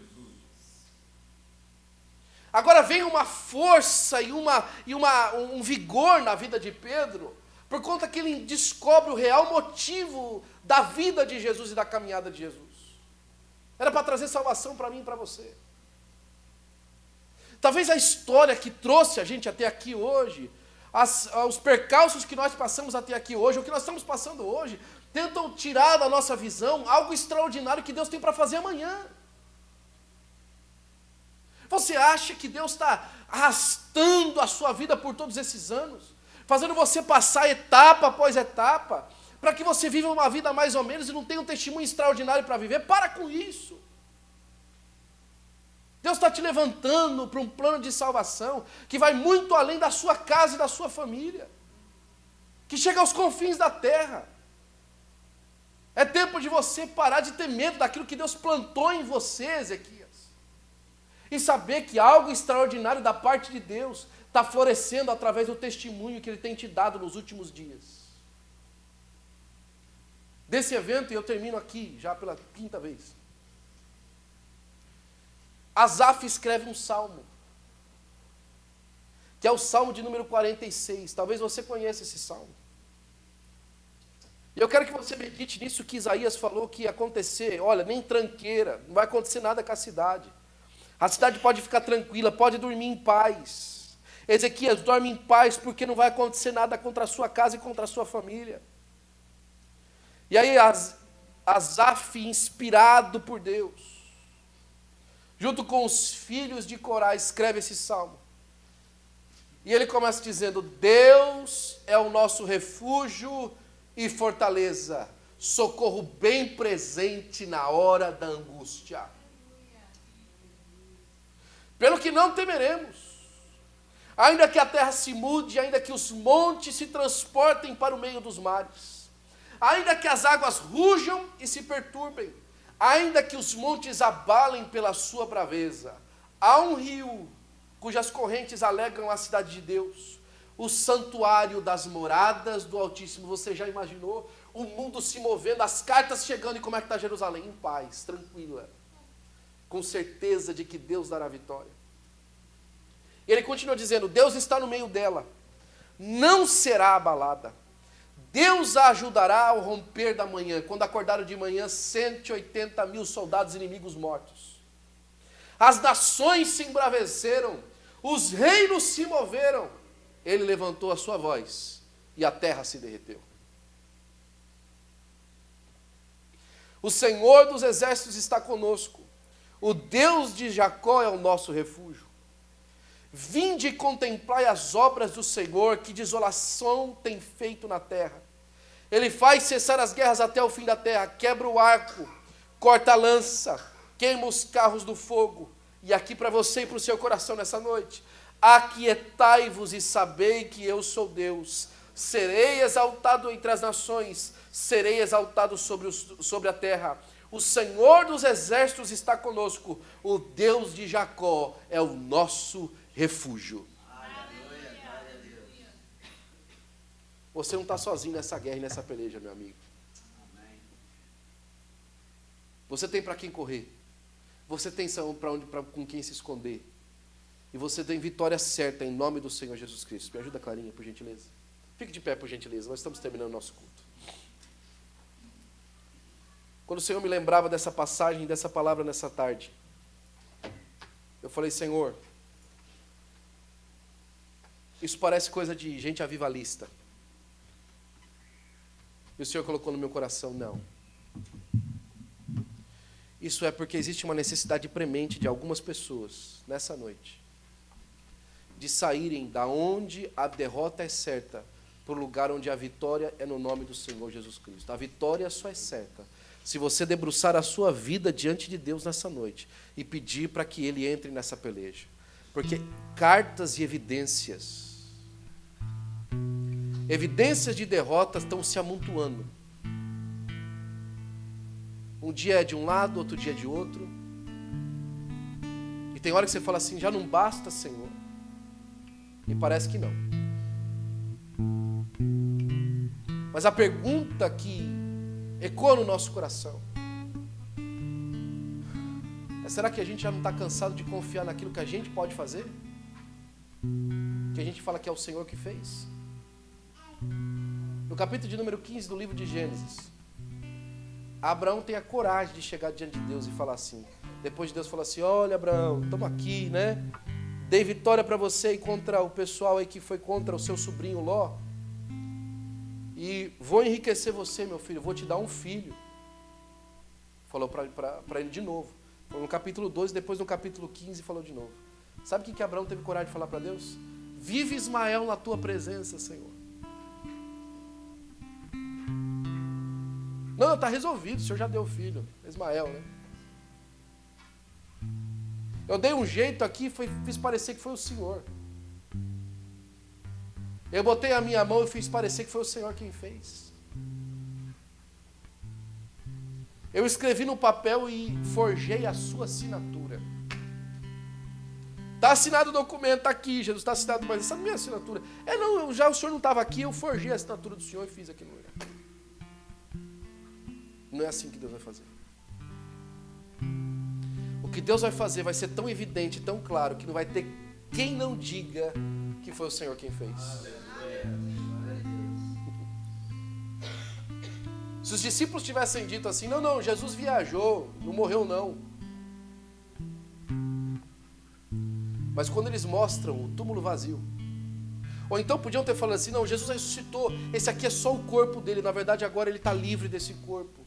Agora vem uma força e um vigor na vida de Pedro, por conta que ele descobre o real motivo da vida de Jesus e da caminhada de Jesus. Era para trazer salvação para mim e para você. Talvez a história que trouxe a gente até aqui hoje, os percalços que nós passamos até aqui hoje, o que nós estamos passando hoje, tentam tirar da nossa visão algo extraordinário que Deus tem para fazer amanhã. Você acha que Deus está arrastando a sua vida por todos esses anos? Fazendo você passar etapa após etapa, para que você viva uma vida mais ou menos e não tenha um testemunho extraordinário para viver. Para com isso. Deus está te levantando para um plano de salvação que vai muito além da sua casa e da sua família, que chega aos confins da terra. É tempo de você parar de ter medo daquilo que Deus plantou em você, Ezequias, e saber que algo extraordinário da parte de Deus está florescendo através do testemunho que Ele tem te dado nos últimos dias. Desse evento, e eu termino aqui, já pela 5ª vez. Asaf escreve um salmo, que é o salmo de número 46. Talvez você conheça esse salmo. E eu quero que você medite nisso que Isaías falou que ia acontecer. Olha, nem tranqueira, não vai acontecer nada com a cidade. A cidade pode ficar tranquila, pode dormir em paz. Ezequias, dorme em paz, porque não vai acontecer nada contra a sua casa e contra a sua família. E aí Asaf, inspirado por Deus, junto com os filhos de Corá, escreve esse salmo. E ele começa dizendo: Deus é o nosso refúgio e fortaleza, socorro bem presente na hora da angústia. Pelo que não temeremos, ainda que a terra se mude, ainda que os montes se transportem para o meio dos mares, ainda que as águas rujam e se perturbem, ainda que os montes abalem pela sua braveza, há um rio cujas correntes alegram a cidade de Deus, o santuário das moradas do Altíssimo. Você já imaginou o mundo se movendo, as cartas chegando, e como é que está Jerusalém? Em paz, tranquila, com certeza de que Deus dará vitória. E ele continua dizendo: Deus está no meio dela, não será abalada. Deus a ajudará ao romper da manhã. Quando acordaram de manhã, 180.000 soldados inimigos mortos. As nações se embraveceram, os reinos se moveram. Ele levantou a sua voz e a terra se derreteu. O Senhor dos exércitos está conosco. O Deus de Jacó é o nosso refúgio. Vinde e contemplai as obras do Senhor, que desolação tem feito na terra. Ele faz cessar as guerras até o fim da terra, quebra o arco, corta a lança, queima os carros do fogo. E aqui para você e para o seu coração nessa noite: aquietai-vos e sabei que eu sou Deus. Serei exaltado entre as nações, serei exaltado sobre a terra. O Senhor dos exércitos está conosco, o Deus de Jacó é o nosso refúgio. Você não está sozinho nessa guerra e nessa peleja, meu amigo. Você tem para quem correr. Você tem com quem se esconder. E você tem vitória certa em nome do Senhor Jesus Cristo. Me ajuda, Clarinha, por gentileza. Fique de pé, por gentileza. Nós estamos terminando o nosso culto. Quando o Senhor me lembrava dessa passagem, dessa palavra nessa tarde, eu falei: Senhor, isso parece coisa de gente avivalista. E o Senhor colocou no meu coração: não. Isso é porque existe uma necessidade premente de algumas pessoas, nessa noite, de saírem da onde a derrota é certa, para o lugar onde a vitória é no nome do Senhor Jesus Cristo. A vitória só é certa se você debruçar a sua vida diante de Deus nessa noite e pedir para que Ele entre nessa peleja. Porque cartas e evidências de derrotas estão se amontoando. Um dia é de um lado, outro dia é de outro. E tem hora que você fala assim: já não basta, Senhor. E parece que não. Mas a pergunta que ecoa no nosso coração é: será que a gente já não está cansado de confiar naquilo que a gente pode fazer? Que a gente fala que é o Senhor que fez? No capítulo de número 15 do livro de Gênesis, Abraão tem a coragem de chegar diante de Deus e falar assim, depois de Deus falar assim: olha, Abraão, estamos aqui, né? Dei vitória para você e contra o pessoal aí que foi contra o seu sobrinho Ló. E vou enriquecer você, meu filho, vou te dar um filho. Falou para ele de novo. Falou no capítulo 12, depois no capítulo 15 falou de novo. Sabe o que Abraão teve coragem de falar para Deus? Vive Ismael na tua presença, Senhor. Não, está resolvido, o senhor já deu filho. Ismael, né? Eu dei um jeito aqui, fiz parecer que foi o senhor. Eu botei a minha mão e fiz parecer que foi o Senhor quem fez. Eu escrevi no papel e forjei a sua assinatura. Está assinado o documento, está aqui, Jesus está assinado, mas essa é a minha assinatura. Não, já o senhor não estava aqui, eu forjei a assinatura do senhor e fiz aqui no lugar. Não é assim que Deus vai fazer. O que Deus vai fazer vai ser tão evidente, tão claro, que não vai ter quem não diga que foi o Senhor quem fez. Se os discípulos tivessem dito assim, não, Jesus viajou, não morreu não. Mas quando eles mostram o túmulo vazio, ou então podiam ter falado assim, não, Jesus ressuscitou, esse aqui é só o corpo dele, na verdade agora ele está livre desse corpo.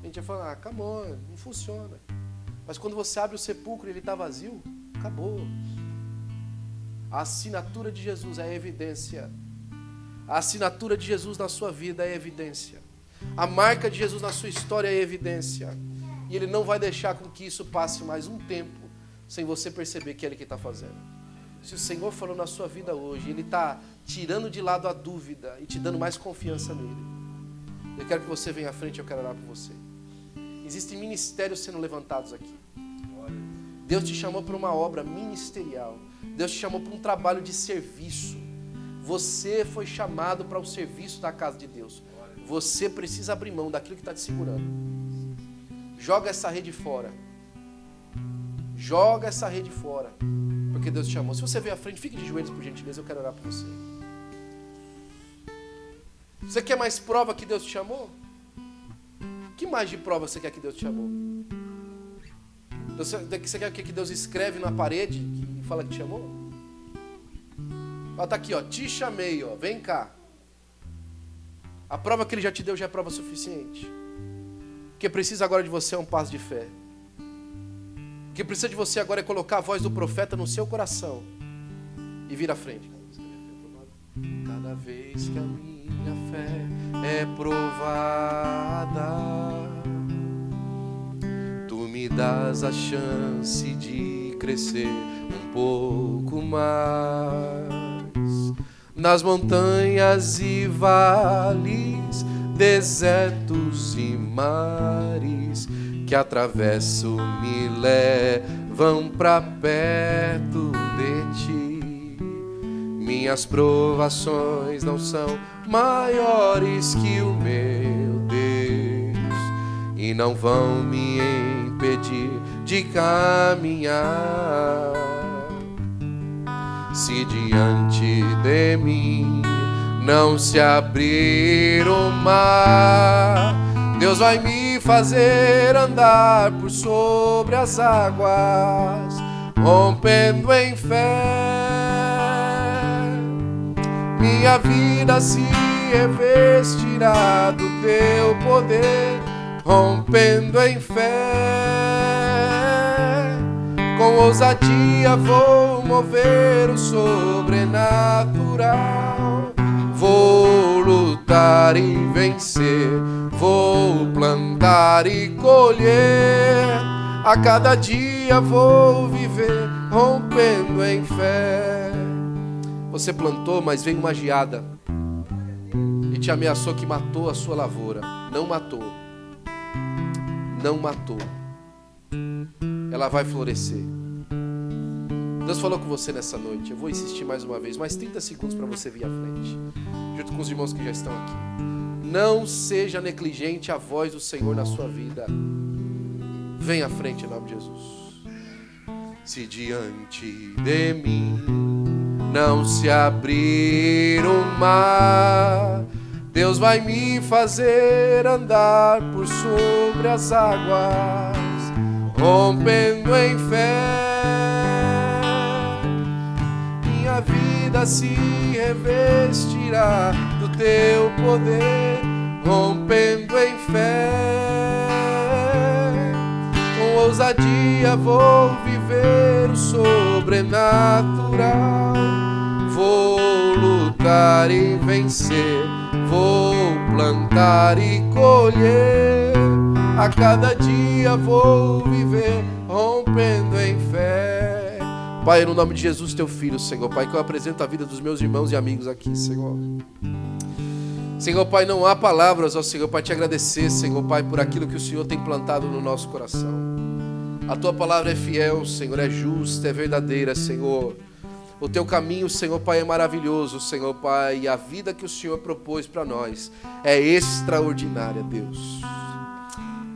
A gente ia falar, come on, não funciona. Mas quando você abre o sepulcro e ele está vazio, acabou. A assinatura de Jesus é a evidência. A assinatura de Jesus na sua vida é a evidência. A marca de Jesus na sua história é a evidência. E Ele não vai deixar com que isso passe mais um tempo sem você perceber que é Ele que está fazendo. Se o Senhor falou na sua vida hoje, Ele está tirando de lado a dúvida e te dando mais confiança nele. Eu quero que você venha à frente, eu quero orar por você. Existem ministérios sendo levantados aqui. Deus te chamou para uma obra ministerial. Deus te chamou para um trabalho de serviço. Você foi chamado para o serviço da casa de Deus. Você precisa abrir mão daquilo que está te segurando. Joga essa rede fora. Joga essa rede fora. Porque Deus te chamou. Se você veio à frente, fique de joelhos por gentileza, eu quero orar por você. Você quer mais prova que Deus te chamou? Que mais de prova você quer que Deus te chamou? Você quer que Deus escreve na parede e fala que te chamou? Ó, tá aqui, ó, te chamei, ó, vem cá. A prova que Ele já te deu já é prova suficiente. O que precisa agora de você é um passo de fé. O que precisa de você agora é colocar a voz do profeta no seu coração e vir à frente. Cada vez que a minha fé é provada, Tu me dás a chance de crescer um pouco mais. Nas montanhas e vales, desertos e mares que atravesso me levam para perto de Ti. Minhas provações não são maiores que o meu Deus e não vão me impedir de caminhar. Se diante de mim não se abrir o mar, Deus vai me fazer andar por sobre as águas, rompendo em fé. Minha vida se revestirá do Teu poder, rompendo em fé. Com ousadia vou mover o sobrenatural. Vou lutar e vencer, vou plantar e colher. A cada dia vou viver, rompendo em fé. Você plantou, mas veio uma geada e te ameaçou que matou a sua lavoura. Não matou. Não matou. Ela vai florescer. Deus falou com você nessa noite. Eu vou insistir mais uma vez, mais 30 segundos para você vir à frente, junto com os irmãos que já estão aqui. Não seja negligente a voz do Senhor na sua vida. Vem à frente em nome de Jesus. Se diante de mim não se abrir o mar, Deus vai me fazer andar por sobre as águas, rompendo em fé. Minha vida se revestirá do Teu poder, rompendo em fé. Com ousadia vou viver o sobrenatural. Vou lutar e vencer, vou plantar e colher. A cada dia vou viver rompendo em fé. Pai, no nome de Jesus, teu filho, Senhor, Pai, que eu apresento a vida dos meus irmãos e amigos aqui, Senhor. Senhor, Pai, não há palavras, ó Senhor, para te agradecer, Senhor, Pai, por aquilo que o Senhor tem plantado no nosso coração. A tua palavra é fiel, Senhor, é justa, é verdadeira, Senhor. O teu caminho, Senhor, Pai, é maravilhoso, Senhor, Pai, e a vida que o Senhor propôs para nós é extraordinária, Deus.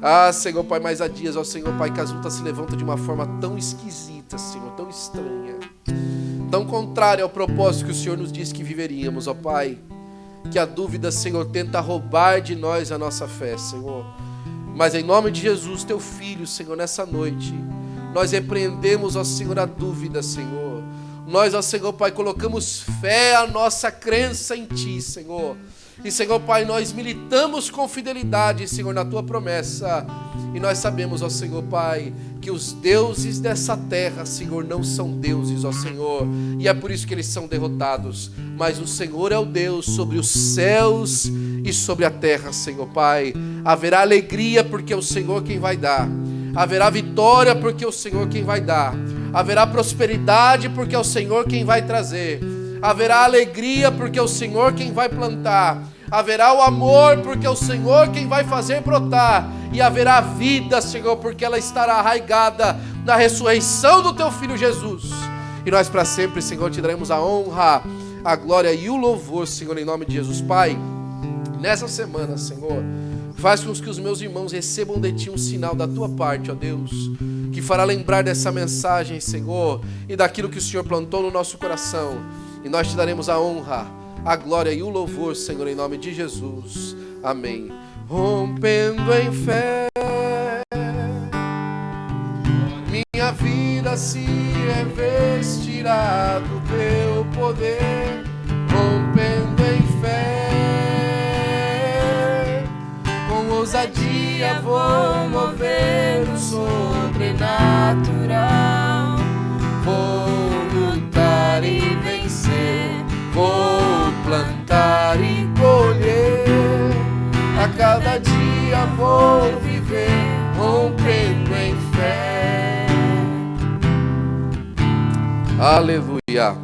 Ah, Senhor, Pai, mas há dias, ó Senhor, Pai, que as lutas se levantam de uma forma tão esquisita, Senhor, tão estranha, tão contrária ao propósito que o Senhor nos disse que viveríamos, ó Pai, que a dúvida, Senhor, tenta roubar de nós a nossa fé, Senhor. Mas em nome de Jesus, teu filho, Senhor, nessa noite, nós repreendemos, ó Senhor, a dúvida, Senhor. Nós, ó Senhor, Pai, colocamos fé, a nossa crença em Ti, Senhor. E, Senhor, Pai, nós militamos com fidelidade, Senhor, na Tua promessa. E nós sabemos, ó Senhor, Pai, que os deuses dessa terra, Senhor, não são deuses, ó Senhor. E é por isso que eles são derrotados. Mas o Senhor é o Deus sobre os céus e sobre a terra, Senhor, Pai. Haverá alegria porque é o Senhor quem vai dar. Haverá vitória porque é o Senhor quem vai dar. Haverá prosperidade porque é o Senhor quem vai trazer. Haverá alegria porque é o Senhor quem vai plantar. Haverá o amor porque é o Senhor quem vai fazer brotar. E haverá vida, Senhor, porque ela estará arraigada na ressurreição do Teu Filho Jesus. E nós para sempre, Senhor, te daremos a honra, a glória e o louvor, Senhor, em nome de Jesus. Pai, nessa semana, Senhor, faz com que os meus irmãos recebam de Ti um sinal da Tua parte, ó Deus, que fará lembrar dessa mensagem, Senhor, e daquilo que o Senhor plantou no nosso coração. E nós te daremos a honra, a glória e o louvor, Senhor, em nome de Jesus. Amém. Rompendo em fé, minha vida se revestirá do Teu poder. Rompendo em fé, com ousadia vou mover o sobrenatural. Vou lutar e vencer, vou plantar e colher. A cada dia vou viver rompendo em fé. Aleluia.